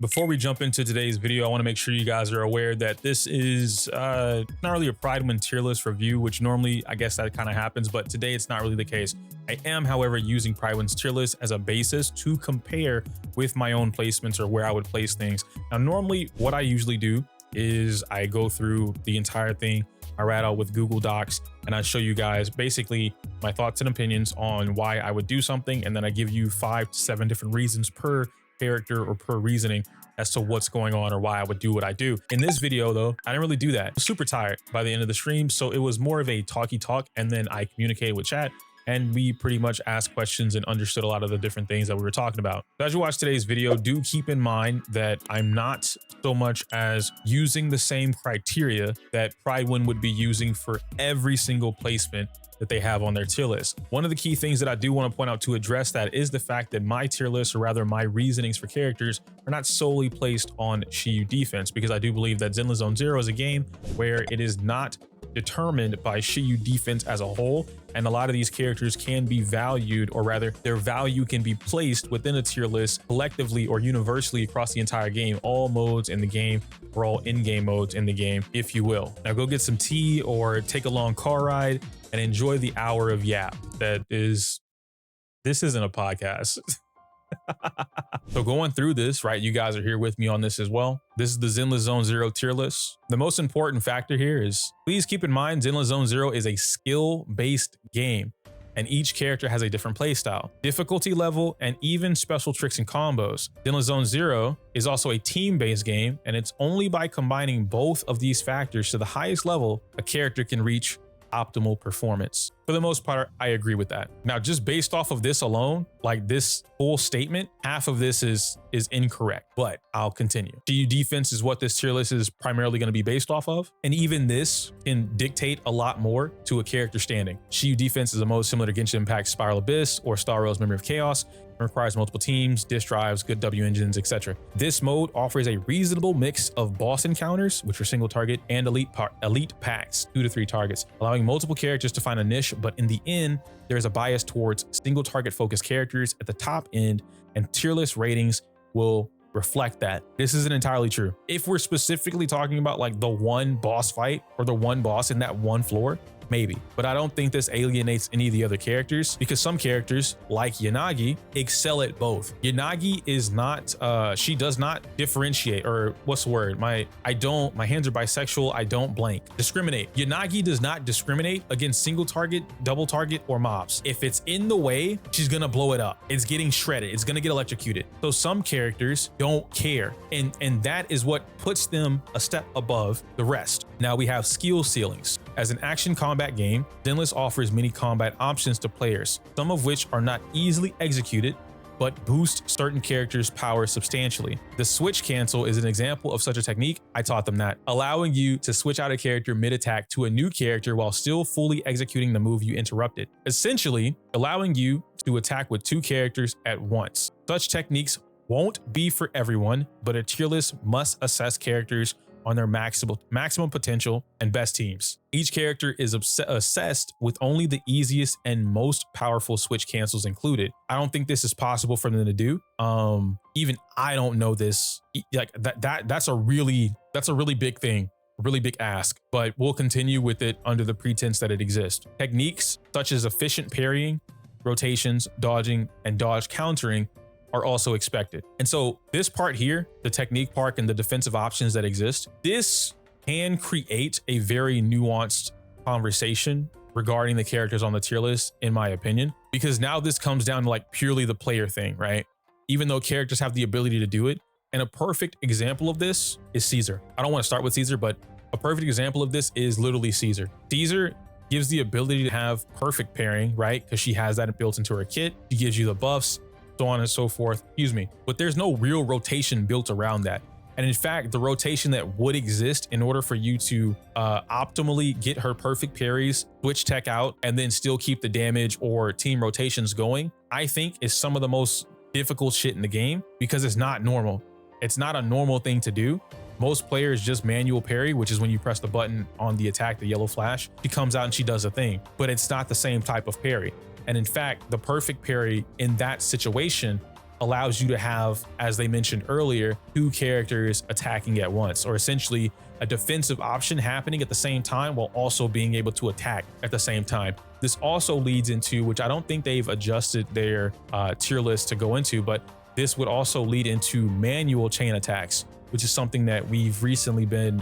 Before we jump into today's video, I want to make sure you guys are aware that this is not really a Prydwen tier list review, which normally I guess that kind of happens, but today it's not really the case. I am, however, using Prydwen's tier list as a basis to compare with my own placements or where I would place things. Now, normally what I usually do is I go through the entire thing, I write out with Google Docs, and I show you guys basically my thoughts and opinions on why I would do something, and then I give you 5 to 7 different reasons per character or per reasoning as to what's going on or why I would do what I do. In this video though, I didn't really do that. I was super tired by the end of the stream, so it was more of a talky talk, and then I communicated with chat and we pretty much asked questions and understood a lot of the different things that we were talking about. So as you watch today's video, do keep in mind that I'm not so much as using the same criteria that Prydwen would be using for every single placement that they have on their tier list. One of the key things that I do want to point out to address that is the fact that my tier list, or rather my reasonings for characters, are not solely placed on Shiyu defense, because I do believe that Zenless Zone Zero is a game where it is not determined by Shiyu defense as a whole, and a lot of these characters can be valued, or rather their value can be placed within a tier list collectively or universally across the entire game, all modes in the game, or all in-game modes in the game, if you will. Now go get some tea or take a long car ride and enjoy the hour of yap that is, this isn't a podcast. So going through this, right, you guys are here with me on this as well. This is the Zenless Zone Zero tier list. The most important factor here is, please keep in mind, Zenless Zone Zero is a skill-based game, and each character has a different playstyle, difficulty level, and even special tricks and combos. Zenless Zone Zero is also a team-based game, and it's only by combining both of these factors to the highest level a character can reach optimal performance. For the most part, I agree with that. Now, just based off of this alone, like this full statement, half of this is incorrect, but I'll continue. Shiyu defense is what this tier list is primarily going to be based off of, and even this can dictate a lot more to a character standing. Shiyu defense is a mode similar to Genshin Impact's Spiral Abyss or Star Rail's Memory of Chaos. It requires multiple teams, disk drives, good W engines, etc. This mode offers a reasonable mix of boss encounters, which are single target, and elite packs, 2 to 3 targets, allowing multiple characters to find a niche, but in the end, there's a bias towards single target focused characters at the top end, and tier list ratings will reflect that. This isn't entirely true. If we're specifically talking about like the one boss fight or the one boss in that one floor, maybe, but I don't think this alienates any of the other characters, because some characters like Yanagi excel at both. Yanagi is not, she does not differentiate, or what's the word? My hands are bisexual. I don't blank. Discriminate. Yanagi does not discriminate against single target, double target, or mobs. If it's in the way, she's gonna blow it up. It's getting shredded. It's gonna get electrocuted. So some characters don't care, and that is what puts them a step above the rest. Now we have skill ceilings. As an action combat game, Zenless offers many combat options to players, some of which are not easily executed, but boost certain characters' power substantially. The switch cancel is an example of such a technique. I taught them that, allowing you to switch out a character mid-attack to a new character while still fully executing the move you interrupted, essentially allowing you to attack with 2 characters at once. Such techniques won't be for everyone, but a tier list must assess characters on their maximum potential and best teams. Each character is assessed with only the easiest and most powerful switch cancels included. I don't think this is possible for them to do. Even I don't know this. Like that's a really big thing, a really big ask, but we'll continue with it under the pretense that it exists. Techniques such as efficient parrying, rotations, dodging, and dodge countering are also expected. And so this part here, the technique part and the defensive options that exist, this can create a very nuanced conversation regarding the characters on the tier list, in my opinion, because now this comes down to like purely the player thing, right? Even though characters have the ability to do it. And a perfect example of this is Caesar. I don't want to start with Caesar, but a perfect example of this is literally Caesar. Caesar gives the ability to have perfect pairing, right? Because she has that built into her kit. She gives you the buffs, so on and so forth, but there's no real rotation built around that. And in fact, the rotation that would exist in order for you to optimally get her perfect parries, switch tech out, and then still keep the damage or team rotations going, I think is some of the most difficult shit in the game, because it's not normal. It's not a normal thing to do. Most players just manual parry, which is when you press the button on the attack, the yellow flash, she comes out and she does a thing, but it's not the same type of parry. And in fact, the perfect parry in that situation allows you to have, as they mentioned earlier, 2 characters attacking at once, or essentially a defensive option happening at the same time while also being able to attack at the same time. This also leads into, which I don't think they've adjusted their tier list to go into, but this would also lead into manual chain attacks, which is something that we've recently been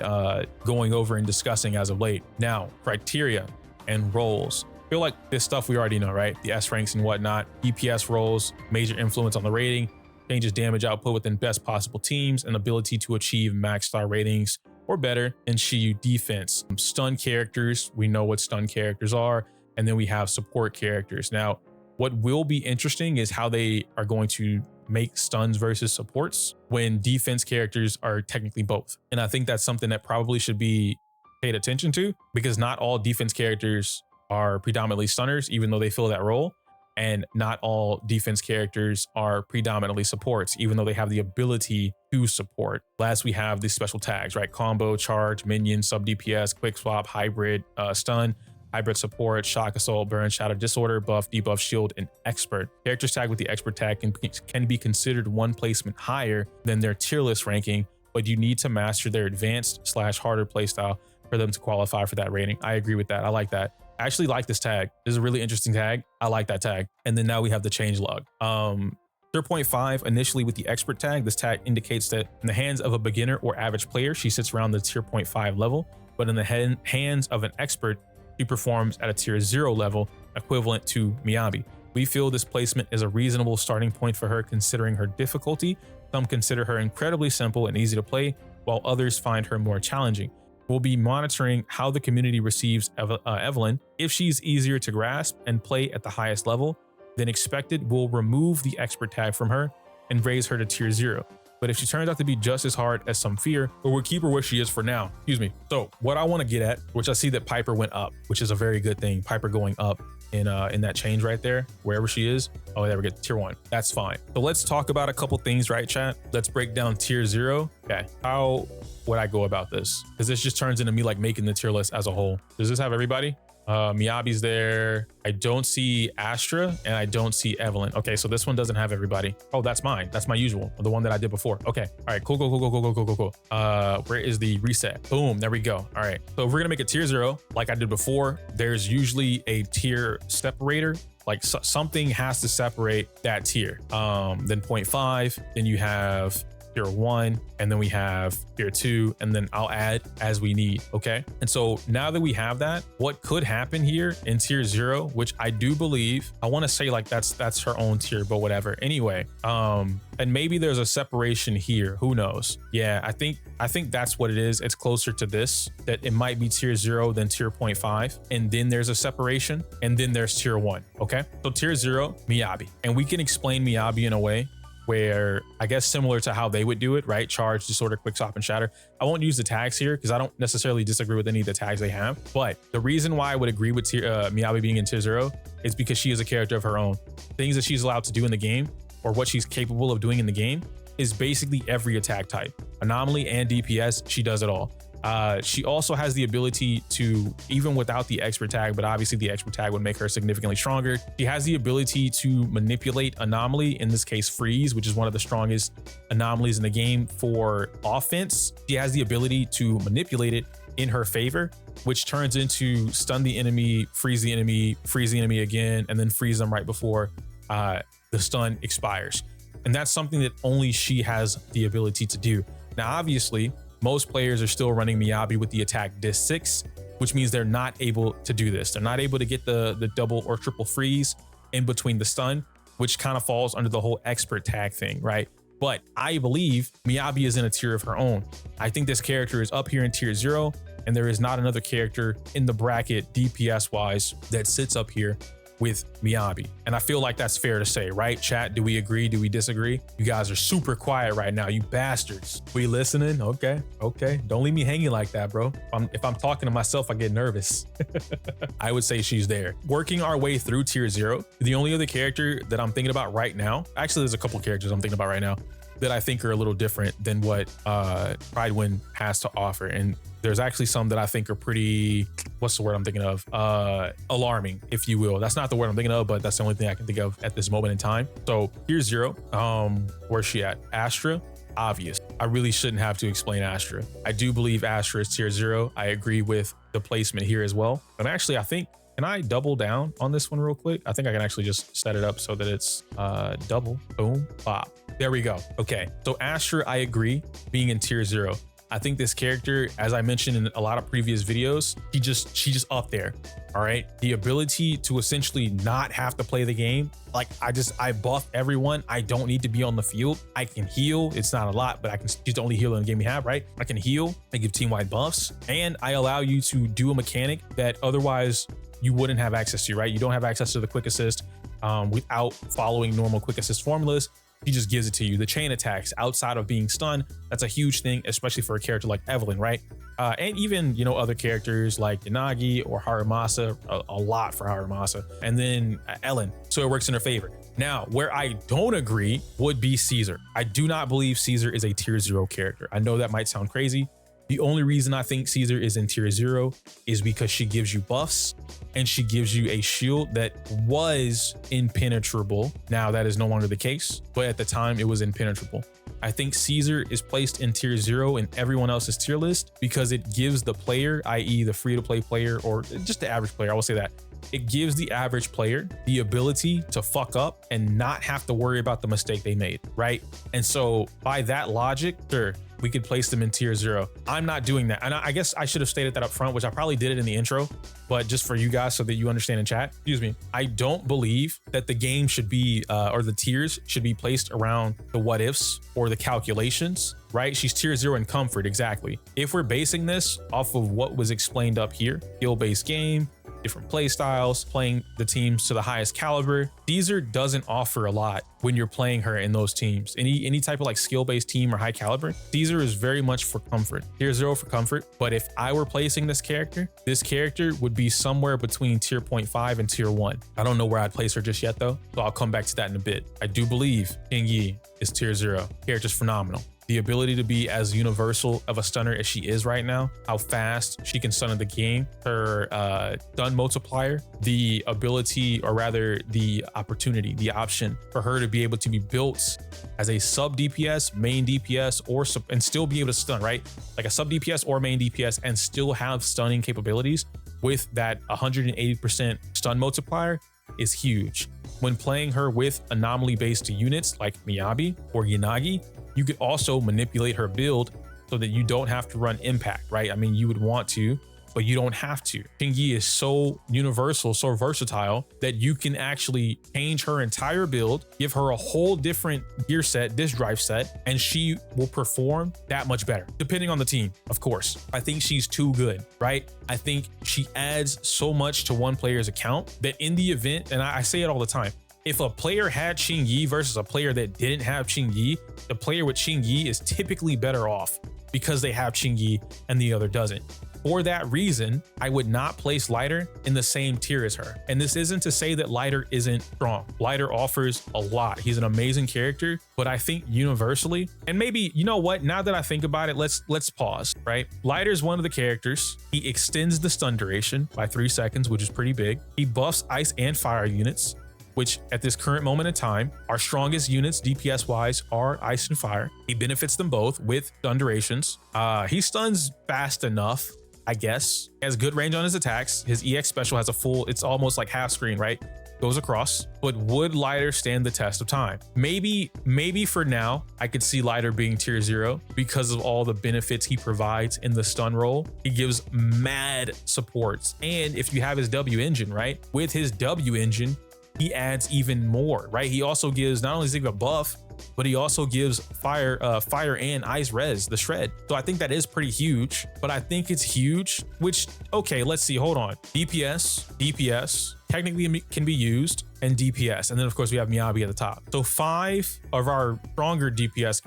going over and discussing as of late. Now, criteria and roles. I feel like this stuff we already know, right? The S ranks and whatnot, DPS roles, major influence on the rating, changes damage output within best possible teams, and ability to achieve max star ratings or better in Shiyu defense. Stun characters, we know what stun characters are, and then we have support characters. Now, what will be interesting is how they are going to make stuns versus supports when defense characters are technically both. And I think that's something that probably should be paid attention to, because not all defense characters are predominantly stunners, even though they fill that role. And not all defense characters are predominantly supports, even though they have the ability to support. Last, we have these special tags, right? Combo, charge, minion, sub DPS, quick swap, hybrid, stun, hybrid support, shock, assault, burn, shatter, disorder, buff, debuff, shield, and expert. Characters tagged with the expert tag can be considered one placement higher than their tier list ranking, but you need to master their advanced/harder playstyle for them to qualify for that rating. I agree with that. I like that. I actually like this tag. This is a really interesting tag. I like that tag. And then now we have the change log. Tier 0.5, initially with the expert tag, this tag indicates that in the hands of a beginner or average player, she sits around the tier 0.5 level, but in the hands of an expert, she performs at a tier 0 level, equivalent to Miyabi. We feel this placement is a reasonable starting point for her considering her difficulty. Some consider her incredibly simple and easy to play, while others find her more challenging. We'll be monitoring how the community receives Evelyn. If she's easier to grasp and play at the highest level than expected, we'll remove the expert tag from her and raise her to tier 0. But if she turns out to be just as hard as some fear, we'll keep her where she is for now. Excuse me. So what I want to get at, which I see that Piper went up, which is a very good thing. Piper going up in that change right there, wherever she is. Oh, there we go, tier 1. That's fine. So let's talk about a couple things, right, chat? Let's break down tier 0. Okay, how would I go about this? Because this just turns into me like making the tier list as a whole. Does this have everybody? Miyabi's there. I don't see Astra and I don't see Evelyn. Okay, so this one doesn't have everybody. Oh, that's mine. That's my usual, the one that I did before. Okay, all right, cool. Where is the reset? Boom, there we go. All right, so if we're gonna make a tier 0, like I did before, there's usually a tier separator. Like something has to separate that tier. Then 0.5, then you have tier 1, and then we have tier 2, and then I'll add as we need. Okay, and so now that we have that, what could happen here in tier 0, which I do believe, I want to say like that's her own tier, but whatever. Anyway, and maybe there's a separation here, who knows? Yeah, I think that's what it is. It's closer to this, that it might be tier 0 than tier 0.5, and then there's a separation, and then there's tier 1. Okay, so tier 0, Miyabi, and we can explain Miyabi in a way where I guess similar to how they would do it, right? Charge, disorder, quick stop, and shatter. I won't use the tags here because I don't necessarily disagree with any of the tags they have. But the reason why I would agree with Miyabi being in tier 0 is because she is a character of her own. Things that she's allowed to do in the game, or what she's capable of doing in the game, is basically every attack type. Anomaly and DPS, she does it all. She also has the ability to, even without the expert tag, but obviously the expert tag would make her significantly stronger. She has the ability to manipulate anomaly, in this case freeze, which is one of the strongest anomalies in the game for offense. She has the ability to manipulate it in her favor, which turns into stun the enemy, freeze the enemy again, and then freeze them right before the stun expires. And that's something that only she has the ability to do. Now, obviously, most players are still running Miyabi with the attack dis 6, which means they're not able to do this. They're not able to get the double or triple freeze in between the stun, which kind of falls under the whole expert tag thing, right? But I believe Miyabi is in a tier of her own. I think this character is up here in tier 0, and there is not another character in the bracket DPS wise that sits up here with Miyabi. And I feel like that's fair to say, right? Chat, do we agree? Do we disagree? You guys are super quiet right now, you bastards. We listening? Okay. Don't leave me hanging like that, bro. If I'm talking to myself, I get nervous. I would say she's there. Working our way through tier 0, the only other character that I'm thinking about right now, actually there's a couple characters I'm thinking about right now. that I think are a little different than what Prydwen has to offer. And there's actually some that I think are pretty, what's the word I'm thinking of? Alarming, if you will. That's not the word I'm thinking of, but that's the only thing I can think of at this moment in time. So here's Zero. Where's she at? Astra. Obvious. I really shouldn't have to explain Astra. I do believe Astra is tier 0. I agree with the placement here as well. And actually, I think, can I double down on this one real quick? I think I can actually just set it up so that it's double, boom, bop. There we go. Okay, so Astra, I agree, being in tier 0. I think this character, as I mentioned in a lot of previous videos, she just up there. All right. The ability to essentially not have to play the game. Like I buff everyone. I don't need to be on the field. I can heal. It's not a lot, but I can she's the only healer in the game we have, right? I can heal. I give team-wide buffs, and I allow you to do a mechanic that otherwise you wouldn't have access to, right? You don't have access to the quick assist without following normal quick assist formulas. He just gives it to you. The chain attacks outside of being stunned, that's a huge thing, especially for a character like Evelyn, right? And even, you know, other characters like Yanagi or Haramasa, a lot for Haramasa, and then Ellen. So it works in her favor. Now, where I don't agree would be Caesar. I do not believe Caesar is a tier 0 character. I know that might sound crazy. The only reason I think Caesar is in tier 0 is because she gives you buffs and she gives you a shield that was impenetrable. Now that is no longer the case, but at the time it was impenetrable. I think Caesar is placed in tier 0 in everyone else's tier list because it gives the player, i.e. the free-to-play player or just the average player, I will say that, it gives the average player the ability to fuck up and not have to worry about the mistake they made, right? And so by that logic, sure, we could place them in tier 0. I'm not doing that. And I guess I should have stated that up front, which I probably did it in the intro, but just for you guys so that you understand in chat, excuse me, I don't believe that the game should be, or the tiers should be placed around the what ifs or the calculations, right? She's tier 0 in comfort, exactly. If we're basing this off of what was explained up here, skill-based game, different play styles, playing the teams to the highest caliber, Caesar doesn't offer a lot when you're playing her in those teams. Any type of like skill-based team or high caliber, Caesar is very much for comfort. Tier 0 for comfort. But if I were placing this character would be somewhere between tier 0.5 and tier 1. I don't know where I'd place her just yet though, so I'll come back to that in a bit. I do believe King Yi is tier 0. Character's phenomenal. The ability to be as universal of a stunner as she is right now, how fast she can stun in the game, her stun multiplier, the ability, or rather the opportunity, the option for her to be able to be built as a sub DPS, main DPS, or and still be able to stun, right? Like a sub DPS or main DPS and still have stunning capabilities with that 180% stun multiplier is huge. When playing her with anomaly-based units like Miyabi or Yanagi, you could also manipulate her build so that you don't have to run impact, right? I mean, you would want to, but you don't have to. King Yi is so universal, so versatile that you can actually change her entire build, give her a whole different gear set, disk drive set, and she will perform that much better, depending on the team, of course. I think she's too good, right? I think she adds so much to one player's account that in the event, and I say it all the time, if a player had Qing Yi versus a player that didn't have Qing Yi, the player with Qing Yi is typically better off because they have Qing Yi and the other doesn't. For that reason, I would not place Lighter in the same tier as her. And this isn't to say that Lighter isn't strong. Lighter offers a lot. He's an amazing character, but I think universally, and maybe, you know what, now that I think about it, let's pause, right? Lighter's one of the characters. He extends the stun duration by 3 seconds, which is pretty big. He buffs ice and fire units, which at this current moment in time, our strongest units DPS wise are ice and fire. He benefits them both with stun durations. He stuns fast enough, I guess. He has good range on his attacks. His EX special has a full, it's almost like half screen, right? Goes across. But would Lighter stand the test of time? Maybe for now, I could see Lighter being tier 0 because of all the benefits he provides in the stun role. He gives mad supports. And if you have his W engine, right? With his W engine, he adds even more, right? He also gives, not only does he give a buff, but he also gives fire and ice res, the shred. So I think that is pretty huge, but I think it's huge, which, okay, let's see, hold on. DPS, technically can be used, and DPS. And then of course we have Miyabi at the top. So 5 of our stronger DPS,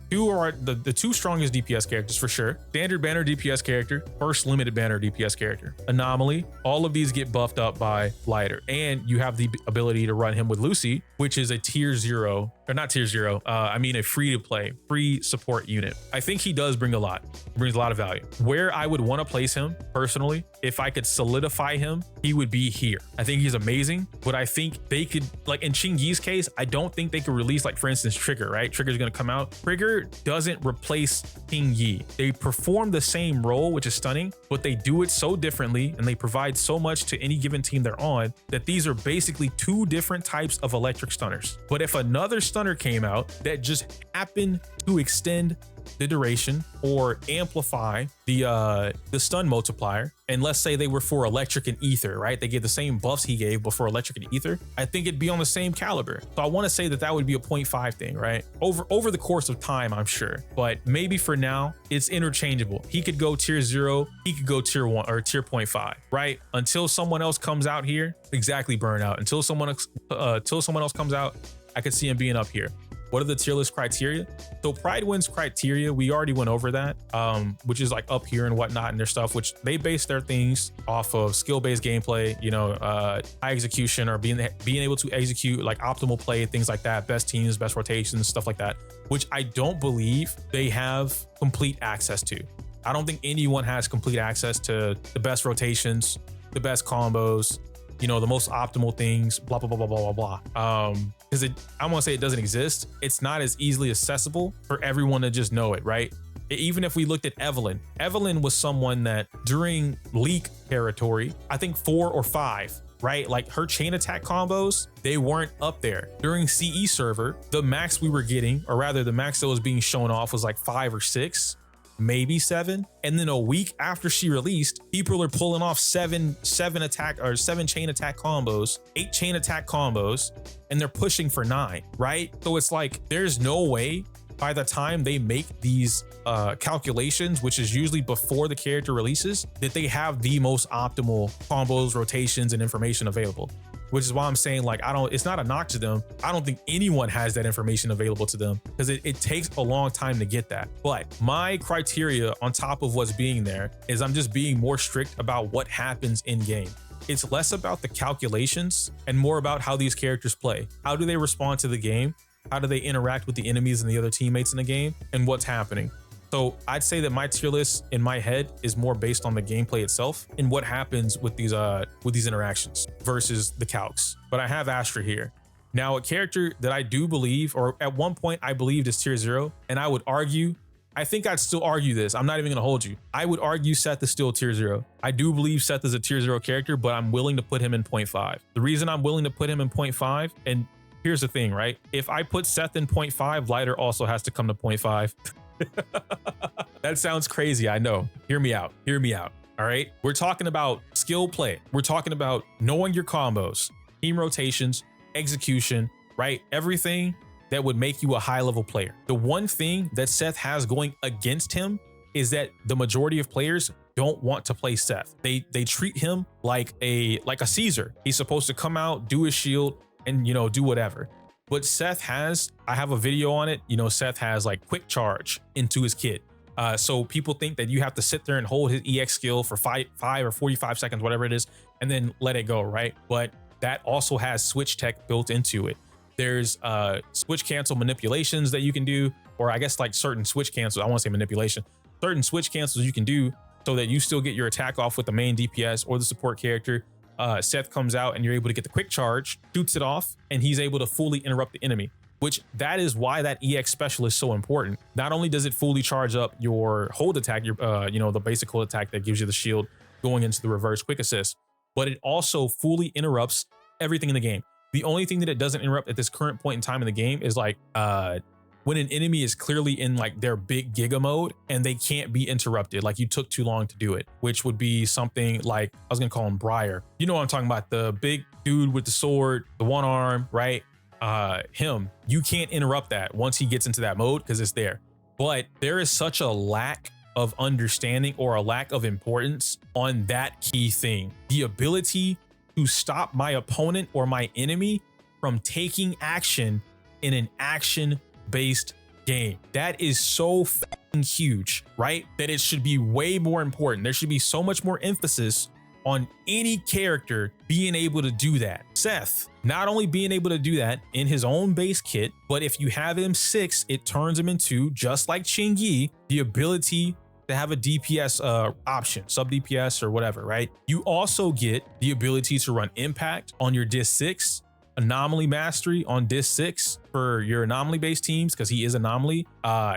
two are the 2 strongest DPS characters for sure. Standard banner DPS character, first limited banner DPS character. Anomaly, all of these get buffed up by Lighter. And you have the ability to run him with Lucy, which is a tier 0, or not tier 0, I mean a free to play, free support unit. I think he does bring a lot, brings a lot of value. Where I would want to place him personally, if I could solidify him, he would be here. I think he's amazing, but I think they could, like in Chingy's case, I don't think they could release, like for instance, Trigger, right? Trigger's gonna come out. Trigger doesn't replace Chingy. They perform the same role, which is stunning, but they do it so differently and they provide so much to any given team they're on that these are basically 2 different types of electric stunners. But if another stunner came out that just happened to extend the duration or amplify the stun multiplier, and let's say they were for electric and ether, right? They gave the same buffs he gave but for electric and ether, I think it'd be on the same caliber. So I want to say that that would be a 0.5 thing, right? Over the course of time, I'm sure, but maybe for now it's interchangeable. He could go tier 0, he could go tier 1 or tier 0.5, right? Until someone else comes out here, exactly, burnout. Until someone else comes out, I could see him being up here. What are the tier list criteria? So Prydwen's criteria, we already went over that, which is like up here and whatnot and their stuff, which they base their things off of skill-based gameplay, you know, high execution, or being able to execute like optimal play, things like that, best teams, best rotations, stuff like that, which I don't believe they have complete access to. I don't think anyone has complete access to the best rotations, the best combos, you know, the most optimal things, blah, blah, blah, blah, blah, blah, blah. Because I won't say it doesn't exist. It's not as easily accessible for everyone to just know it, right? Even if we looked at Evelyn, Evelyn was someone that during leak territory, I think 4 or 5, right? Like her chain attack combos, they weren't up there. During CE server, the max we were getting, or rather the max that was being shown off, was like 5 or 6. Maybe 7, and then a week after she released, people are pulling off 7 chain attack combos, 8 chain attack combos, and they're pushing for 9, right? So it's like there's no way by the time they make these calculations, which is usually before the character releases, that they have the most optimal combos, rotations, and information available. Which is why I'm saying, like, it's not a knock to them. I don't think anyone has that information available to them, because it takes a long time to get that. But my criteria on top of what's being there is I'm just being more strict about what happens in game. It's less about the calculations and more about how these characters play. How do they respond to the game? How do they interact with the enemies and the other teammates in the game, and what's happening? So I'd say that my tier list in my head is more based on the gameplay itself and what happens with these interactions versus the calcs. But I have Astra here. Now, a character that I do believe, or at one point I believed, is tier 0, and I would argue, I think I'd still argue this. I'm not even gonna hold you. I would argue Seth is still tier 0. I do believe Seth is a tier 0 character, but I'm willing to put him in 0.5. The reason I'm willing to put him in 0.5, and here's the thing, right? If I put Seth in 0.5, Lighter also has to come to 0.5. That sounds crazy, I know. Hear me out. Hear me out. All right. We're talking about skill play. We're talking about knowing your combos, team rotations, execution, right? Everything that would make you a high level player. The one thing that Seth has going against him is that the majority of players don't want to play Seth. They treat him like a Caesar. He's supposed to come out, do his shield, and, you know, do whatever. But Seth has, I have a video on it, you know, Seth has like quick charge into his kit. So people think that you have to sit there and hold his EX skill for 5 or 45 seconds, whatever it is, and then let it go, right? But that also has switch tech built into it. There's switch cancel manipulations that you can do, or I guess like certain switch cancels, I want to say manipulation, certain switch cancels you can do so that you still get your attack off with the main DPS or the support character. Seth comes out and you're able to get the quick charge, shoots it off, and he's able to fully interrupt the enemy, which that is why that EX special is so important. Not only does it fully charge up your hold attack, your you know, the basic hold attack that gives you the shield going into the reverse quick assist, but it also fully interrupts everything in the game. The only thing that it doesn't interrupt at this current point in time in the game is like when an enemy is clearly in like their big giga mode and they can't be interrupted, like you took too long to do it, which would be something like, I was gonna call him Briar. You know what I'm talking about, the big dude with the sword, the one arm, right? Him, you can't interrupt that once he gets into that mode because it's there. But there is such a lack of understanding or a lack of importance on that key thing. The ability to stop my opponent or my enemy from taking action in an action-based game. That is so fucking huge, right? That it should be way more important. There should be so much more emphasis on any character being able to do that. Seth, not only being able to do that in his own base kit, but if you have him 6, it turns him into, just like Ching Yi, the ability to have a DPS option, sub DPS or whatever, right? You also get the ability to run impact on your Dis 6, anomaly mastery on Dis 6 for your anomaly based teams, because he is anomaly.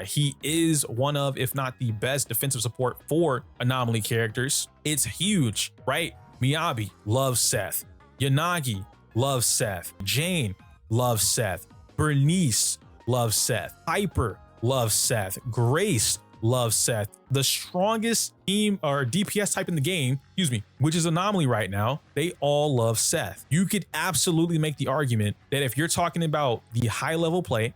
He is one of, if not the best defensive support for anomaly characters. It's huge, right? Miyabi loves Seth. Yanagi loves Seth. Jane loves Seth. Bernice loves Seth. Hyper loves Seth. Grace loves Seth. The strongest team or DPS type in the game, excuse me, which is anomaly right now, they all love Seth. You could absolutely make the argument that if you're talking about the high level play,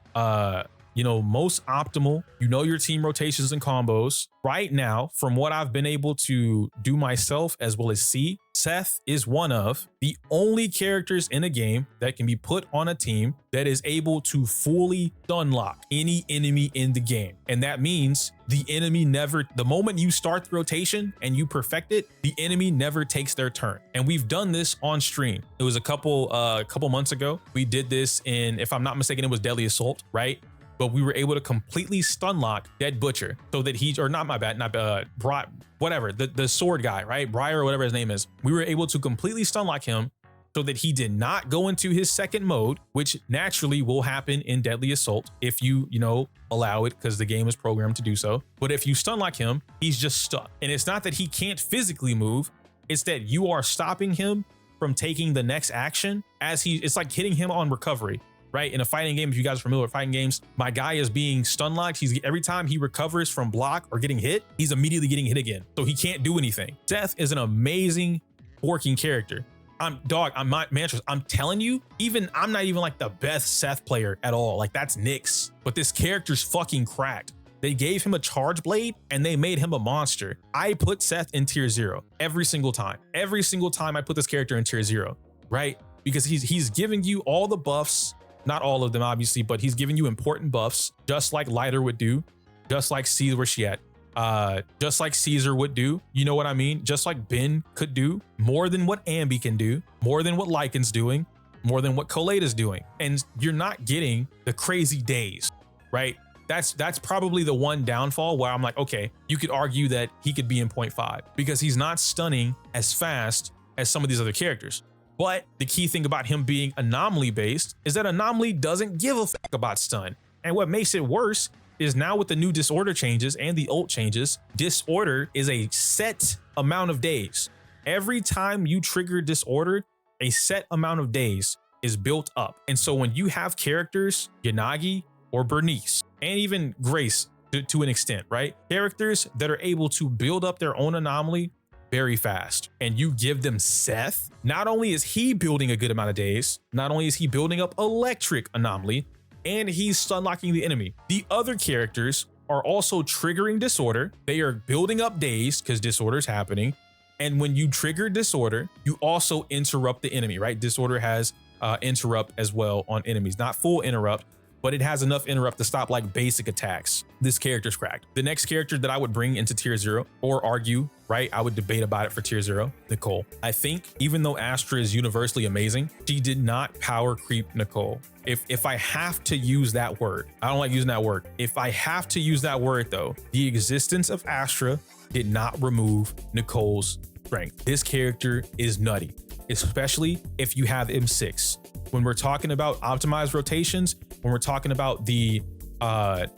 you know, most optimal, you know, your team rotations and combos right now, from what I've been able to do myself as well as see, Seth is one of the only characters in a game that can be put on a team that is able to fully stunlock any enemy in the game. And that means the enemy never, the moment you start the rotation and you perfect it, the enemy never takes their turn. And we've done this on stream. It was a couple months ago. We did this in, if I'm not mistaken, it was Deadly Assault, right? But we were able to completely stun lock Dead Butcher so that he, or not my bad, not whatever, the sword guy, right? Briar or whatever his name is. We were able to completely stun lock him so that he did not go into his second mode, which naturally will happen in Deadly Assault if you know, allow it, because the game is programmed to do so. But if you stun lock him, he's just stuck. And it's not that he can't physically move, it's that you are stopping him from taking the next action as it's like hitting him on recovery. Right? In a fighting game, if you guys are familiar with fighting games, my guy is being stun locked. Every time he recovers from block or getting hit, he's immediately getting hit again. So he can't do anything. Seth is an amazing working character. I'm telling you, I'm not even like the best Seth player at all. Like, that's Nyx. But this character's fucking cracked. They gave him a charge blade and they made him a monster. I put Seth in tier 0 every single time. Every single time I put this character in tier 0, right? Because he's giving you all the buffs. Not all of them, obviously, but he's giving you important buffs, just like Lighter would do, just like Caesar, where's she at? Just like Caesar would do, you know what I mean? Just like Ben could do, more than what Ambi can do, more than what Lycan's doing, more than what Coleda's doing. And you're not getting the crazy days, right? That's probably the one downfall where I'm like, okay, you could argue that he could be in 0.5 because he's not stunning as fast as some of these other characters. But the key thing about him being anomaly based is that anomaly doesn't give a fuck about stun. And what makes it worse is now with the new disorder changes and the ult changes, disorder is a set amount of days. Every time you trigger disorder, a set amount of days is built up. And so when you have characters, Yanagi or Bernice, and even Grace to an extent, right? Characters that are able to build up their own anomaly very fast, and you give them Seth, not only is he building a good amount of days, not only is he building up electric anomaly, and he's stun locking the enemy. The other characters are also triggering disorder. They are building up days because disorder is happening. And when you trigger disorder, you also interrupt the enemy, right? Disorder has interrupt as well on enemies, not full interrupt, but it has enough interrupt to stop like basic attacks. This character's cracked. The next character that I would bring into tier 0 or argue, right? I would debate about it for tier 0, Nicole. I think even though Astra is universally amazing, she did not power creep Nicole. If I have to use that word, I don't like using that word. If I have to use that word though, the existence of Astra did not remove Nicole's strength. This character is nutty, especially if you have M6. When we're talking about optimized rotations, when we're talking about the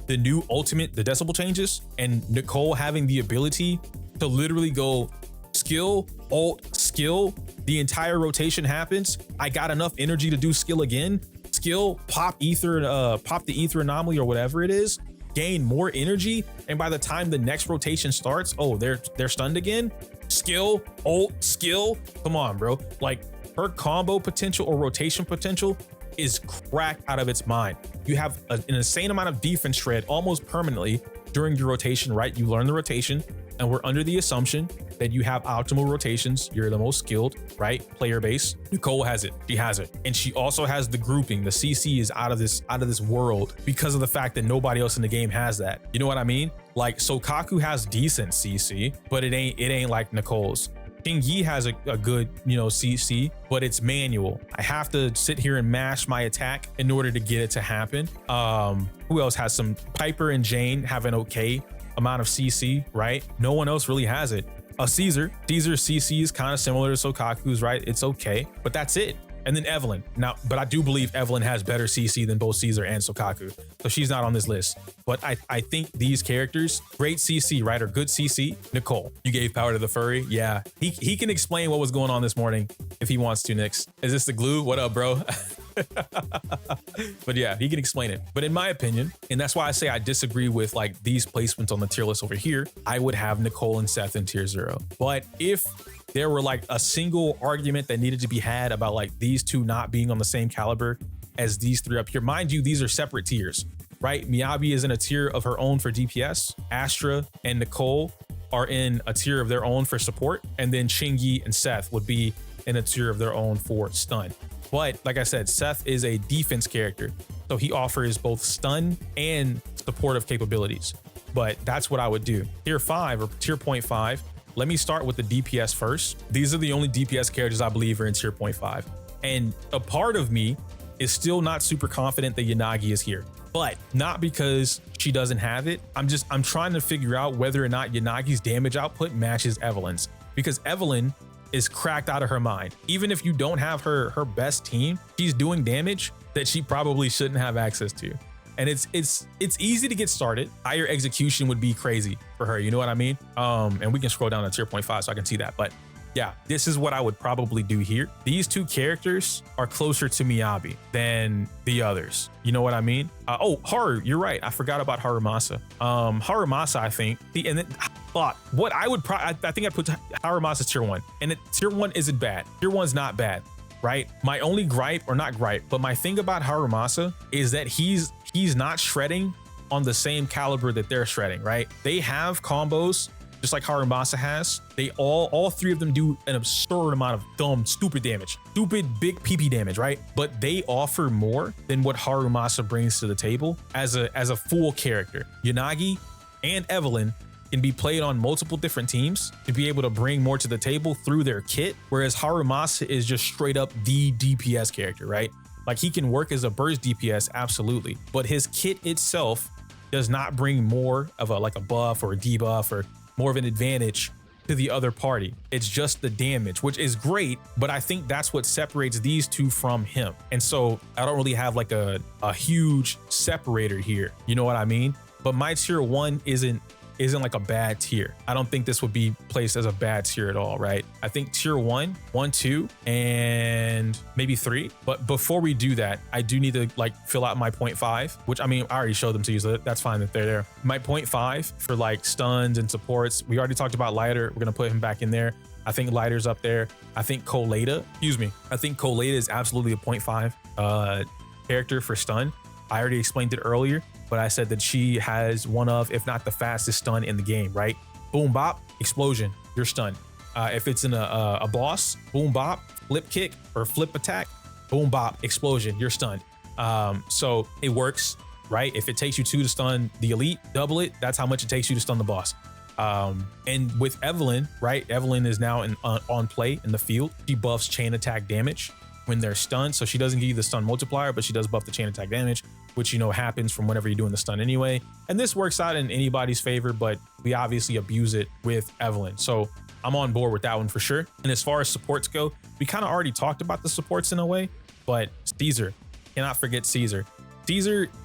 new ultimate, the decibel changes, and Nicole having the ability to literally go skill, ult, skill, the entire rotation happens. I got enough energy to do skill again, skill, pop ether, pop the ether anomaly or whatever it is, gain more energy, and by the time the next rotation starts, oh, they're stunned again. Skill, ult, skill. Come on, bro. Like, her combo potential or rotation potential is cracked out of its mind. You have an insane amount of defense shred almost permanently during your rotation, right? You learn the rotation, and we're under the assumption that you have optimal rotations, you're the most skilled, right? Player base. Nicole has it. She has it. And she also has the grouping. The CC is out of this world because of the fact that nobody else in the game has that. You know what I mean? Like Sokaku has decent CC, but it ain't like Nicole's. King Yi has a good, CC, but it's manual. I have to sit here and mash my attack in order to get it to happen. Who else has some? Piper and Jane have an okay amount of CC, right? No one else really has it. Caesar's CC is kind of similar to Sokaku's, right? It's okay, but that's it. And then Evelyn. Now, but I do believe Evelyn has better CC than both Caesar and Sokaku, so she's not on this list. But I think these characters, great CC, right? Or good CC. Nicole, you gave power to the furry. Yeah, he can explain what was going on this morning if he wants to. Nix, is this the glue? What up, bro? But yeah, he can explain it. But in my opinion, and that's why I say I disagree with like these placements on the tier list over here, I would have Nicole and Seth in tier 0. But if there were like a single argument that needed to be had about like these two not being on the same caliber as these three up here, mind you, these are separate tiers, right? Miyabi is in a tier of her own for DPS. Astra and Nicole are in a tier of their own for support. And then Chingy and Seth would be in a tier of their own for stun. But like I said, Seth is a defense character, so he offers both stun and supportive capabilities. But that's what I would do. Tier 5 or tier 0.5. Let me start with the DPS first. These are the only DPS characters I believe are in tier 0.5. And a part of me is still not super confident that Yanagi is here, but not because she doesn't have it. I'm trying to figure out whether or not Yanagi's damage output matches Evelyn's, because Evelyn is cracked out of her mind. Even if you don't have her best team, she's doing damage that she probably shouldn't have access to. And it's easy to get started. Higher execution would be crazy for her, you know what I mean? And we can scroll down to tier 0.5 so I can see that. But yeah, this is what I would probably do here. These two characters are closer to Miyabi than the others. You know what I mean? Haru, you're right. I forgot about Harumasa. Harumasa, I think. What I would I think I'd put Harumasa tier 1. And tier 1 isn't bad. Tier 1's not bad, right? My only gripe, or not gripe, but my thing about Harumasa is that he's not shredding on the same caliber that they're shredding, right? They have combos just like Harumasa has. They all three of them do an absurd amount of dumb, stupid damage, stupid big PP damage, right? But they offer more than what Harumasa brings to the table as a full character. Yanagi and Evelyn can be played on multiple different teams to be able to bring more to the table through their kit, whereas Harumasa is just straight up the DPS character, right? Like he can work as a burst DPS, absolutely, but his kit itself does not bring more of a buff or a debuff or more of an advantage to the other party. It's just the damage, which is great, but I think that's what separates these two from him. And so I don't really have like a huge separator here, you know what I mean? But my tier 1 isn't like a bad tier. I don't think this would be placed as a bad tier at all, right? I think tier 1, 2, and maybe 3. But before we do that, I do need to like fill out my 0.5, which I mean, I already showed them to you, so that's fine that they're there. My 0.5 for like stuns and supports. We already talked about Lighter. We're gonna put him back in there. I think Lighter's up there. I think Colada is absolutely a 0.5 character for stun. I already explained it earlier, but I said that she has one of, if not the fastest stun in the game, right? Boom, bop, explosion, you're stunned. If it's in a boss, boom, bop, flip kick or flip attack, boom, bop, explosion, you're stunned. So it works, right? If it takes you 2 to stun the elite, double it. That's how much it takes you to stun the boss. And with Evelyn, right? Evelyn is now on play in the field. She buffs chain attack damage when they're stunned. So she doesn't give you the stun multiplier, but she does buff the chain attack damage, which, you know, happens from whenever you're doing the stun anyway. And this works out in anybody's favor, but we obviously abuse it with Evelyn. So I'm on board with that one for sure. And as far as supports go, we kind of already talked about the supports in a way, but Caesar, cannot forget Caesar.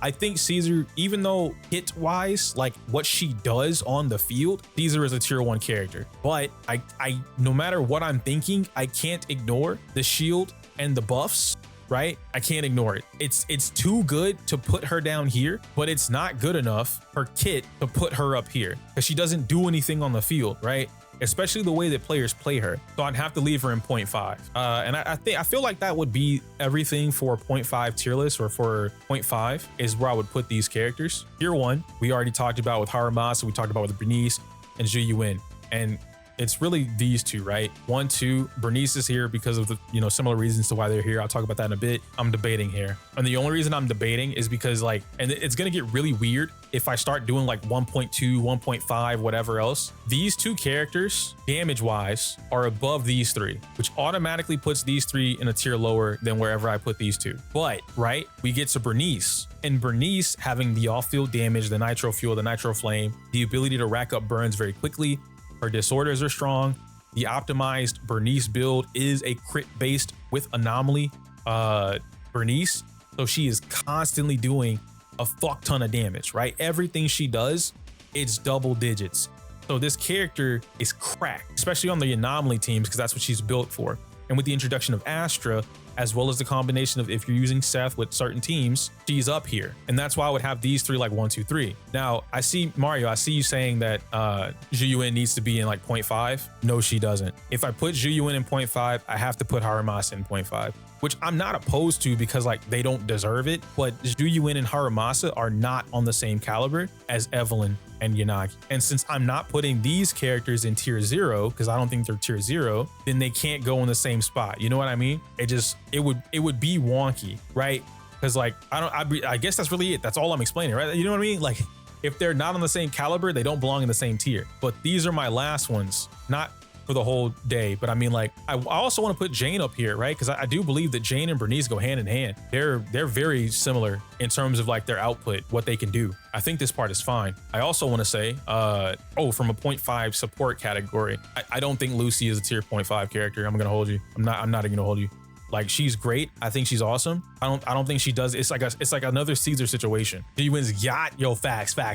I think Caesar, even though hit wise, like what she does on the field, Caesar is a tier 1 character. But I no matter what I'm thinking, I can't ignore the shield and the buffs, right? I can't ignore it. It's too good to put her down here, but it's not good enough, her kit, to put her up here because she doesn't do anything on the field, right? Especially the way that players play her. So I'd have to leave her in 0.5. And I feel like that would be everything for 0.5 tier list, or for 0.5 is where I would put these characters. Tier 1, we already talked about with Harumasa, we talked about with Bernice. and Zhu Yuan. And it's really these two, right? 1, 2, Bernice is here because of the, you know, similar reasons to why they're here. I'll talk about that in a bit. I'm debating here. And the only reason I'm debating is because like, and it's going to get really weird if I start doing like 1.2, 1.5, whatever else. These two characters, damage wise, are above these three, which automatically puts these three in a tier lower than wherever I put these two. But, right, we get to Bernice. And Bernice having the off-field damage, the nitro fuel, the nitro flame, the ability to rack up burns very quickly. Her disorders are strong. The optimized Bernice build is a crit based with anomaly Bernice. So she is constantly doing a fuck ton of damage, right? Everything she does, it's double digits. So this character is cracked, especially on the anomaly teams, because that's what she's built for. And with the introduction of Astra, as well as the combination of if you're using Seth with certain teams, she's up here. And that's why I would have these three like 1, 2, 3. Now, I see, Mario, I see you saying that Zhu Yuan needs to be in like 0.5. No, she doesn't. If I put Zhu Yuan in 0.5, I have to put Haramasa in 0.5, which I'm not opposed to because like they don't deserve it. But Zhu Yuan and Haramasa are not on the same caliber as Evelyn and Yanagi. And since I'm not putting these characters in tier 0, because I don't think they're tier 0, then they can't go in the same spot. You know what I mean? It would be wonky, right? Because like, I guess that's really it. That's all I'm explaining, right? You know what I mean? Like if they're not on the same caliber, they don't belong in the same tier. But these are my last ones, not for the whole day, but I mean, like, I also want to put Jane up here, right? Because I do believe that Jane and Bernice go hand in hand. They're very similar in terms of like their output, what they can do. I think this part is fine. I also want to say, from a 0.5 support category, I don't think Lucy is a tier 0.5 character. I'm gonna hold you. I'm not even gonna hold you. Like, she's great. I think she's awesome. I don't think she does. It's like another Caesar situation. She wins yacht. Yo, facts. But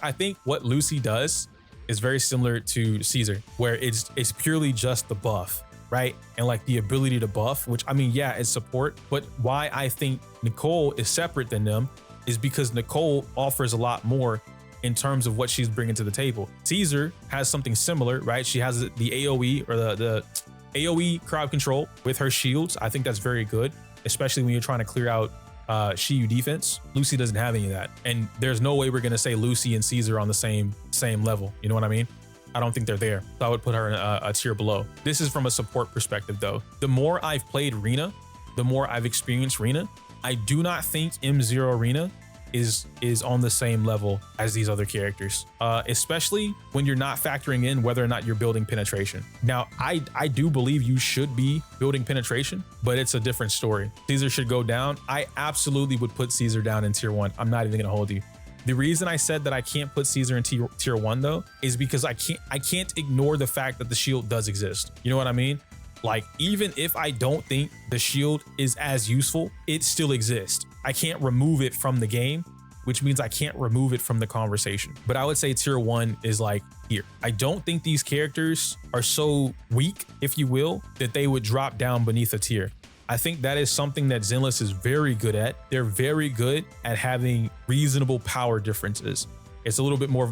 I think what Lucy does is very similar to Caesar, where it's purely just the buff, right? And like the ability to buff, which I mean, yeah, it's support, but why I think Nicole is separate than them is because Nicole offers a lot more in terms of what she's bringing to the table. Caesar has something similar, right? She has the AoE or the AoE crowd control with her shields. I think that's very good, especially when you're trying to clear out Shiyu defense. Lucy doesn't have any of that, and there's no way we're gonna say Lucy and Caesar on the same level. You know what I mean? I don't think they're there. So I would put her in a tier below. This is from a support perspective though. The more I've played Rina, the more I've experienced Rina, I do not think M0 Rina is on the same level as these other characters, especially when you're not factoring in whether or not you're building penetration. Now, I do believe you should be building penetration, but it's a different story. Caesar should go down. I absolutely would put Caesar down in tier 1. I'm not even gonna hold you. The reason I said that I can't put Caesar in tier 1 though, is because I can't ignore the fact that the shield does exist. You know what I mean? Like, even if I don't think the shield is as useful, it still exists. I can't remove it from the game, which means I can't remove it from the conversation. But I would say tier 1 is like here. I don't think these characters are so weak, if you will, that they would drop down beneath a tier. I think that is something that Zenless is very good at. They're very good at having reasonable power differences. It's a little bit more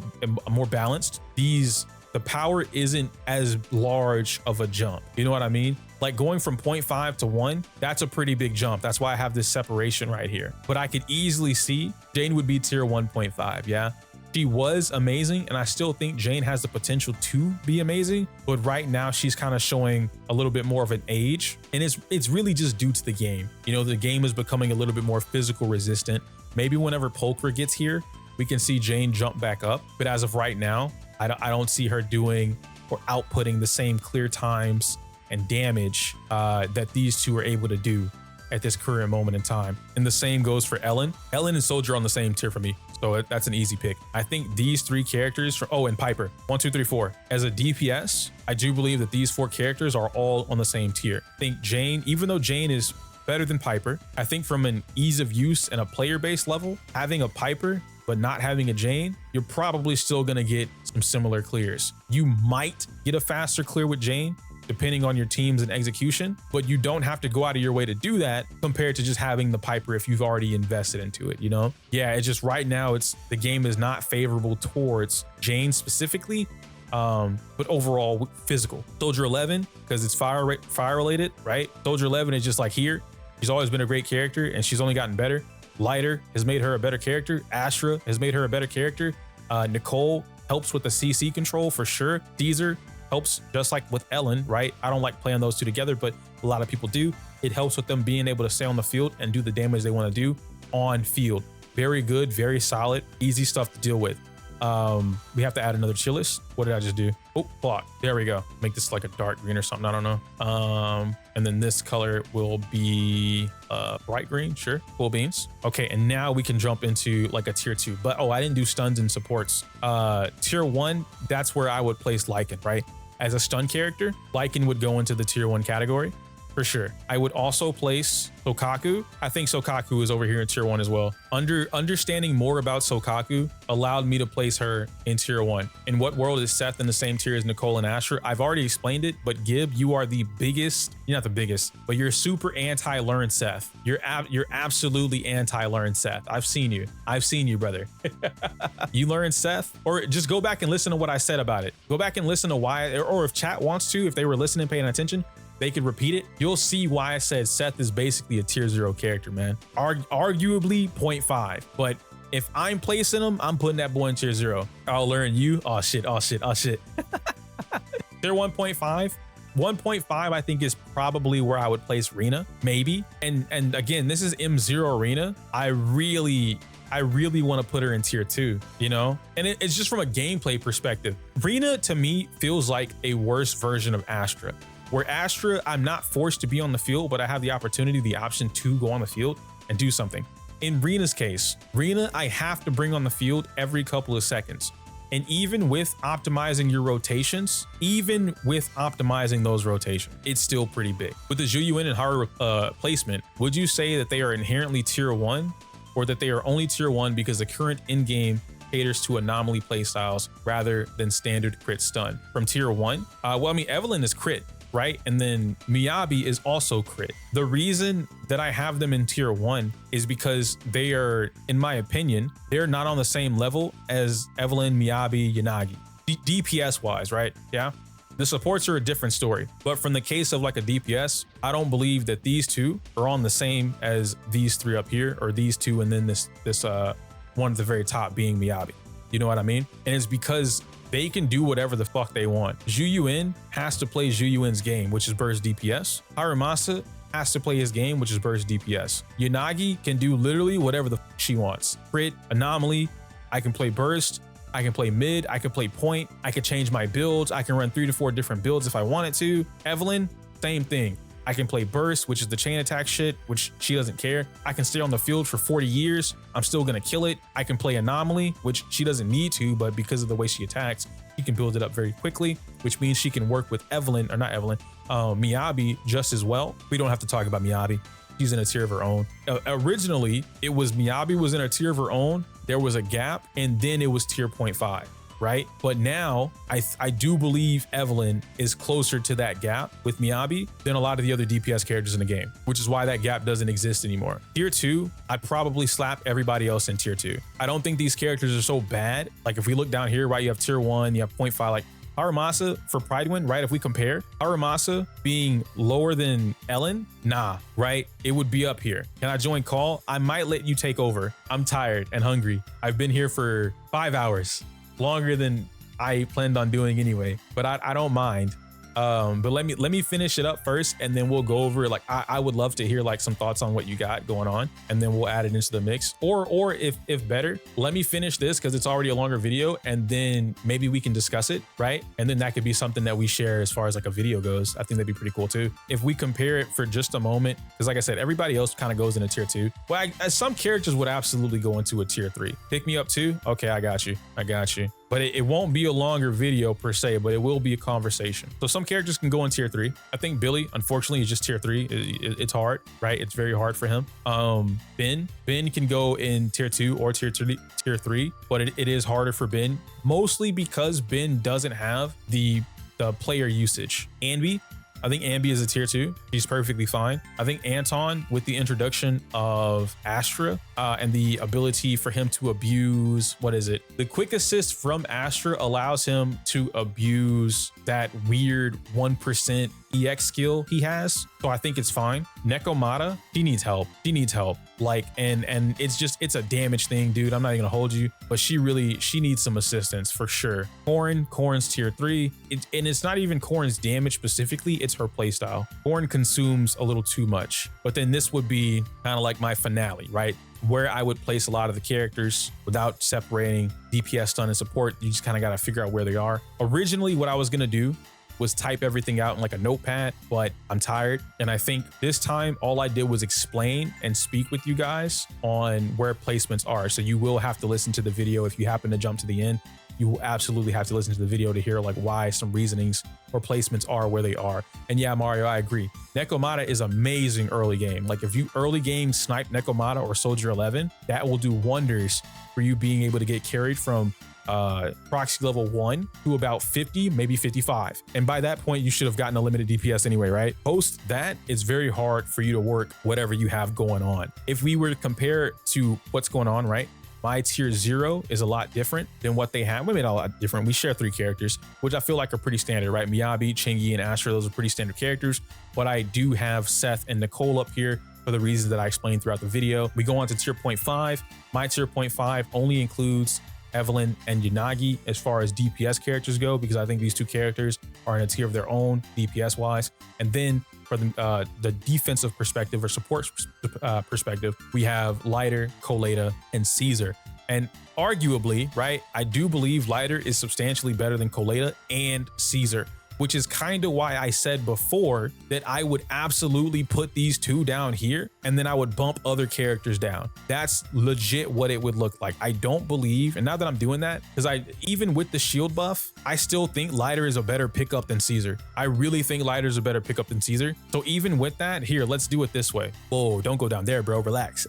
balanced. The power isn't as large of a jump. You know what I mean? Like going from 0.5 to 1, that's a pretty big jump. That's why I have this separation right here. But I could easily see Jane would be tier 1.5, yeah? She was amazing, and I still think Jane has the potential to be amazing, but right now she's kind of showing a little bit more of an age, and it's really just due to the game. You know, the game is becoming a little bit more physical resistant. Maybe whenever Pulcher gets here, we can see Jane jump back up, but as of right now, I don't see her doing or outputting the same clear times and damage that these two are able to do at this current moment in time. And the same goes for Ellen. Ellen and Soldier on the same tier for me, so that's an easy pick. I think these 3 characters, and Piper, 1, 2, 3, 4. As a DPS, I do believe that these 4 characters are all on the same tier. I think Jane, even though Jane is better than Piper, I think from an ease of use and a player-based level, having a Piper but not having a Jane, you're probably still gonna get some similar clears. You might get a faster clear with Jane, depending on your teams and execution, but you don't have to go out of your way to do that compared to just having the Piper if you've already invested into it, you know? Yeah, it's just right now, the game is not favorable towards Jane specifically, but overall physical. Soldier 11, because it's fire related, right? Soldier 11 is just like here. She's always been a great character and she's only gotten better. Lighter has made her a better character. Astra has made her a better character. Nicole helps with the CC control for sure. Caesar helps just like with Ellen, right? I don't like playing those two together, but a lot of people do. It helps with them being able to stay on the field and do the damage they want to do on field. Very good, very solid, easy stuff to deal with. We have to add another chillist. What did I just do? Oh, block. There we go. Make this like a dark green or something. I don't know. And then this color will be bright green. Sure. Cool beans. Okay. And now we can jump into like a tier 2. But I didn't do stuns and supports. Tier 1, that's where I would place Lycan, right? As a stun character, Lycan would go into the tier 1 category. For sure. I would also place Sokaku. I think Sokaku is over here in tier 1 as well. Understanding more about Sokaku allowed me to place her in tier 1. In what world is Seth in the same tier as Nicole and Asher? I've already explained it, but Gib, you are the biggest, you're not the biggest, but you're super anti-learn Seth. You're absolutely anti-learn Seth. I've seen you, brother. You learn Seth, or just go back and listen to what I said about it. Go back and listen to why, or if chat wants to, if they were listening, paying attention, they could repeat it. You'll see why I said Seth is basically a tier 0 character, man. Arguably 0.5, but if I'm placing him, I'm putting that boy in tier 0. I'll learn you. Oh shit. Tier 1.5. 1.5 I think is probably where I would place Rena, maybe. And again, this is M0 Rena. I really want to put her in tier 2, you know? And it's just from a gameplay perspective. Rena to me feels like a worse version of Astra. Where Astra, I'm not forced to be on the field, but I have the opportunity, the option to go on the field and do something. In Rena's case, Rena, I have to bring on the field every couple of seconds. And even with optimizing your rotations, even with optimizing those rotations, it's still pretty big. With the Zhu Yuan and Haru placement, would you say that they are inherently tier 1 or that they are only tier 1 because the current in-game caters to anomaly playstyles rather than standard crit stun? From tier 1? Well, I mean, Evelyn is crit, right? And then Miyabi is also crit. The reason that I have them in tier 1 is because they are, in my opinion, they're not on the same level as Evelyn, Miyabi, Yanagi. DPS wise, right? Yeah. The supports are a different story, but from the case of like a DPS, I don't believe that these two are on the same as these 3 up here, or these 2, and then this one at the very top being Miyabi. You know what I mean? And it's because they can do whatever the fuck they want. Zhu Yuan has to play Zhu Yuan's game, which is burst DPS. Haramasa has to play his game, which is burst DPS. Yanagi can do literally whatever the fuck she wants. Crit, anomaly, I can play burst, I can play mid, I can play point, I can change my builds, I can run 3 to 4 different builds if I wanted to. Evelyn, same thing. I can play burst, which is the chain attack shit, which she doesn't care. I can stay on the field for 40 years. I'm still gonna kill it. I can play anomaly, which she doesn't need to, but because of the way she attacks, she can build it up very quickly, which means she can work with Evelyn, or not Evelyn, Miyabi just as well. We don't have to talk about Miyabi. She's in a tier of her own. Originally, it was Miyabi was in a tier of her own. There was a gap, and then it was tier 0.5. Right? But now I do believe Evelyn is closer to that gap with Miyabi than a lot of the other DPS characters in the game, which is why that gap doesn't exist anymore. Tier 2, I'd probably slap everybody else in tier 2. I don't think these characters are so bad. Like if we look down here, right, you have tier 1, you have 0.5, like Haramasa for Prydwen, right? If we compare Haramasa being lower than Ellen, nah, right? It would be up here. Can I join call? I might let you take over. I'm tired and hungry. I've been here for 5 hours. Longer than I planned on doing anyway, but I don't mind. But let me finish it up first, and then we'll go over like I would love to hear like some thoughts on what you got going on, and then we'll add it into the mix. Or if better, let me finish this because it's already a longer video, and then maybe we can discuss it, right? And then that could be something that we share as far as like a video goes. I think that'd be pretty cool too. If we compare it for just a moment, because like I said, everybody else kind of goes into tier 2. Well, some characters would absolutely go into a tier 3. Pick me up too. Okay, I got you. But it won't be a longer video per se, but it will be a conversation. So some characters can go in tier 3. I think Billy, unfortunately, is just tier 3. It's hard, right? It's very hard for him. Ben can go in tier 2 or tier 3, but it is harder for Ben, mostly because Ben doesn't have the player usage. Anby I think Ambi is a tier 2. She's perfectly fine. I think Anton, with the introduction of Astra and the ability for him to abuse, what is it? The quick assist from Astra allows him to abuse that weird 1% EX skill he has. So I think it's fine. Nekomata, she needs help. She needs help. Like, and it's a damage thing, dude. I'm not even gonna hold you, but she needs some assistance for sure. Corrin's tier 3. And it's not even Corrin's damage specifically, it's her playstyle. Corrin consumes a little too much. But then this would be kind of like my finale, right? Where I would place a lot of the characters without separating DPS, stun, and support. You just kind of got to figure out where they are. Originally, what I was gonna do was type everything out in like a notepad, but I'm tired. And I think this time all I did was explain and speak with you guys on where placements are. So you will have to listen to the video. If you happen to jump to the end, you will absolutely have to listen to the video to hear like why some reasonings or placements are where they are. And yeah, Mario, I agree. Nekomata is amazing early game. Like if you early game snipe Nekomata or Soldier 11, that will do wonders for you being able to get carried from proxy level 1 to about 50, maybe 55. And by that point, you should have gotten a limited DPS anyway, right? Post that, it's very hard for you to work whatever you have going on. If we were to compare to what's going on, right? My tier 0 is a lot different than what they have. We made a lot different. We share 3 characters, which I feel like are pretty standard, right? Miyabi, Chingy, and Astra, those are pretty standard characters. But I do have Seth and Nicole up here for the reasons that I explained throughout the video. We go on to tier 0.5. My tier 0.5 only includes Evelyn and Yanagi as far as DPS characters go, because I think these 2 characters are in a tier of their own DPS wise. And then for the defensive perspective or support perspective, we have Lighter, Coleta, and Caesar. And arguably, right, I do believe Lighter is substantially better than Coleta and Caesar, which is kind of why I said before that I would absolutely put these 2 down here and then I would bump other characters down. That's legit what it would look like. I don't believe, and now that I'm doing that, because even with the shield buff, I still think Lighter is a better pickup than Caesar. I really think Lighter is a better pickup than Caesar. So even with that, here, let's do it this way. Whoa, don't go down there, bro. Relax.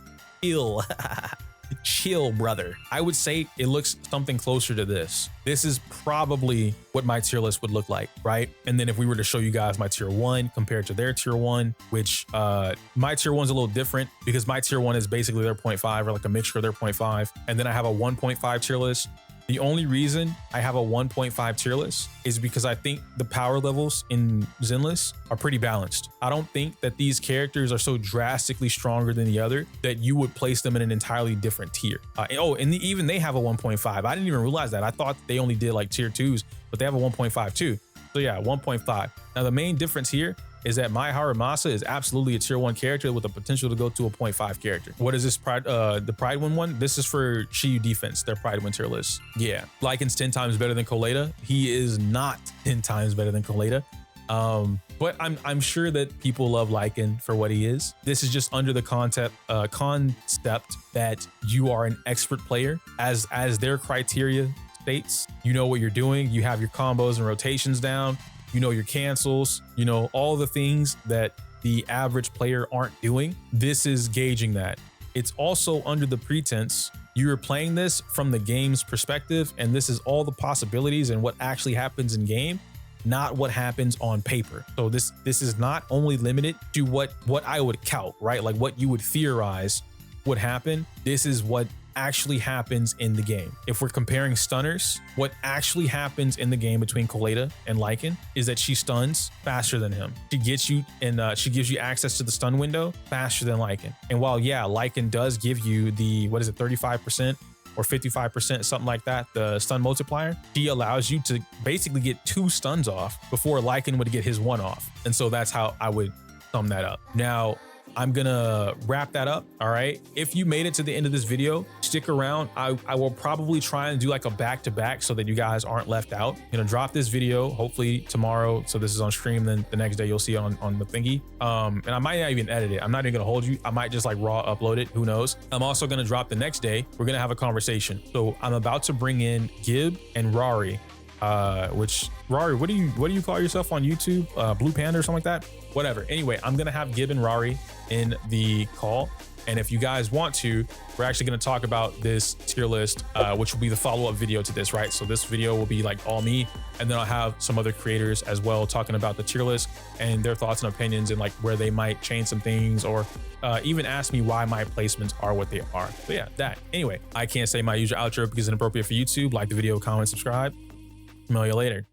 Chill, brother. I would say it looks something closer to this. This is probably what my tier list would look like, right? And then if we were to show you guys my tier 1 compared to their tier 1, which my tier 1's a little different because my tier 1 is basically their 0.5 or like a mixture of their 0.5. And then I have a 1.5 tier list. The only reason I have a 1.5 tier list is because I think the power levels in Zenless are pretty balanced. I don't think that these characters are so drastically stronger than the other that you would place them in an entirely different tier. Even they have a 1.5. I didn't even realize that. I thought they only did like tier 2s, but they have a 1.5 too. So yeah, 1.5. Now the main difference here is that my Haramasa is absolutely a tier 1 character with the potential to go to a 0.5 character. What is this the Prydwen one? This is for Shiyu defense, their Prydwen tier list. Yeah, Lycan's 10 times better than Coleta. He is not 10 times better than Coleta. But I'm sure that people love Lycan for what he is. This is just under the concept that you are an expert player as their criteria states. You know what you're doing. You have your combos and rotations down. You know your cancels, you know, all the things that the average player aren't doing. This is gauging that. It's also under the pretense you're playing this from the game's perspective, and this is all the possibilities and what actually happens in game, not what happens on paper. So this is not only limited to what I would count, right? Like what you would theorize would happen. This is what actually happens in the game. If we're comparing stunners, what actually happens in the game between Coleta and Lycan is that she stuns faster than him. She gets you and she gives you access to the stun window faster than Lycan. And while yeah, Lycan does give you the, 35% or 55%, something like that, the stun multiplier, he allows you to basically get 2 stuns off before Lycan would get his 1 off. And so that's how I would sum that up. Now, I'm gonna wrap that up. All right. If you made it to the end of this video, stick around. I will probably try and do like a back-to-back so that you guys aren't left out. I'm gonna drop this video hopefully tomorrow. So this is on stream. Then the next day you'll see it on the thingy. And I might not even edit it. I'm not even gonna hold you. I might just like raw upload it. Who knows? I'm also gonna drop the next day. We're gonna have a conversation. So I'm about to bring in Gib and Rari. Which Rari, what do you call yourself on YouTube? Blue Panda or something like that? Whatever. Anyway, I'm gonna have Gib and Rari in the call, And if you guys want to, we're actually going to talk about this tier list, which will be the follow-up video to this, right? So this video will be like all me, and then I'll have some other creators as well talking about the tier list and their thoughts and opinions and like where they might change some things, or even ask me why my placements are what they are. But yeah, that. Anyway, I can't say my usual outro because it's inappropriate for YouTube. Like the video, comment, subscribe. Email you later.